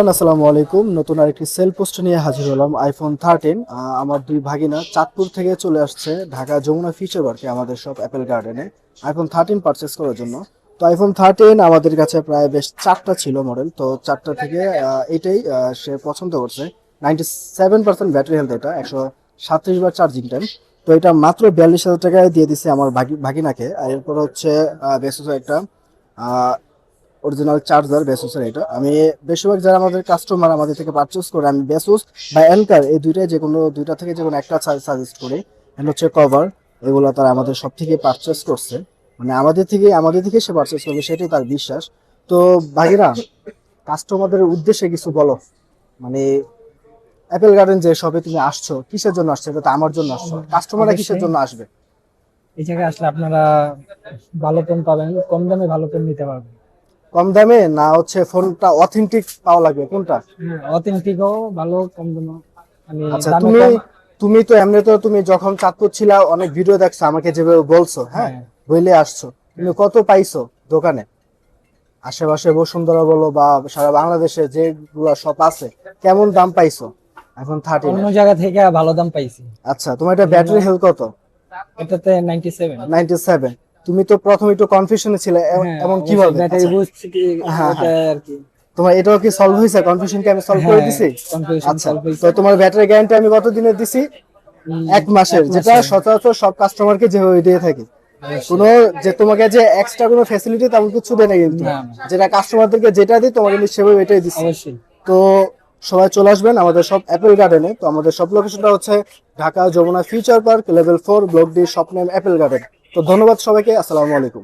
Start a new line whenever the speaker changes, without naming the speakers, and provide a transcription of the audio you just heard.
আসসালামু আলাইকুম। নতুন আরেকটি সেল পোস্ট নিয়ে হাজির হলাম। আইফোন 13 আমার দুই ভাগিনা চাঁদপুর থেকে চলে আসছে ঢাকা যমুনা ফিউচার পার্কে আমাদের সব অ্যাপেল গার্ডেনে আইফোন 13 পারচেস করার জন্য। তো আইফোন 13 আমাদের কাছে প্রায় বেশ চারটা ছিল মডেল, তো চারটা থেকে এটাই সে পছন্দ করছে। 97% ব্যাটারি হেলথ, এটা 137 বার চার্জিং টাইম। তো এটা মাত্র 42,000 টাকায় দিয়ে দিছে আমার ভাগিনাকে। আর এরপর হচ্ছে বেসুসের একটা অরিজিনাল চার্জার, বেসুসের। এটা আমি বেশিরভাগ যারা আমাদের কাস্টমার আমাদের থেকে পারচেস করে, আমি বেসুস বা এনকার এই দুইটাই যে কোনো দুইটা থেকে যে কোনো একটা সাজেস্ট করি। এন্ড হচ্ছে কভার, এগুলো তারা আমাদের সব থেকে পারচেস করছে, মানে আমাদের থেকে সে পারচেস করবে সেটাই তার বিশ্বাস। তো ভাগিরা, কাস্টমারদের উদ্দেশ্যে কিছু বলো। মানে অ্যাপেল গার্ডেন যে শপে তুমি আসছো, কিসের জন্য আসছো? এটা তো আমার জন্য আসছো, কাস্টমাররা কিসের
অবশ্যই
জন্য আসবে?
এই জায়গায় আসলে আপনারা ভালো ফোন পাবেন, কম দামে ভালো ফোন নিতে পারবেন।
কম দামে না হচ্ছে ফোনটা অথেন্টিক পাওয়া লাগবে, কোনটা?
অথেন্টিকও ভালো, কম দামে মানে
আচ্ছা,
দামে
তুমি
কম।
তুমি তো এমনি তো তুমি যখন চাঁদপুর ছিলা অনেক ভিডিও দেখছো, আমাকে যেভাবে বলছো, হ্যাঁ,
হ্যাঁ,
বইলে আসছো, তুমি কত পাইছো দোকানে? আশেপাশে বসুন্ধরা বলো বা সারা বাংলাদেশে যেগুলো শপ আছে, কেমন দাম পাইছো এখন 13?
অন্য জায়গা থেকে ভালো দাম পাইছি।
আচ্ছা, তোমার এটা
এই জন্য
ব্যাটারি হেলথ কত?
এটাতে 97।
97। তুমি তো প্রথমে একটু কনফিউশনে ছিলে,
হ্যাঁ,
এমন
অবশ্যই
কিভাবে?
ব্যাটারি
আচ্ছা,
বুস্ট কি
হ্যাঁ
ওটা
হ্যাঁ,
আর কি।
তোমার এটাও কি সলভ হয়েছে? কনফিউশনকে আমি সলভ করে
হ্যাঁ,
দিছি।
কনফিউশন
আচ্ছা,
সলভ
তো
হয়েছে।
তোমার ব্যাটারি গ্যারান্টি আমি কত দিনের দিছি? এক
এক
মাসের, যেটা
মাসের
সচরাচর সব কাস্টমারকে যেভাবে দিয়ে থাকি। কোনো
অবশ্যই।
যে তোমাকে যে এক্সট্রা কোনো ফ্যাসিলিটি তেমন কিছু দেয় না কিন্তু,
না না,
যেটা কাস্টমারদেরকে যেটা দিই তোমাকে কিন্তু সেভাবে এটাই দিচ্ছি।
অবশ্যই।
তো সবাই চলে আসবেন আমাদের সব অ্যাপেল গার্ডেনে। তো আমাদের সব লোকেশনটা হচ্ছে Dhaka Jamuna Future Park, level 4, block D, shop name Apple Garden. তো ধন্যবাদ সবাইকে, আসসালামু আলাইকুম।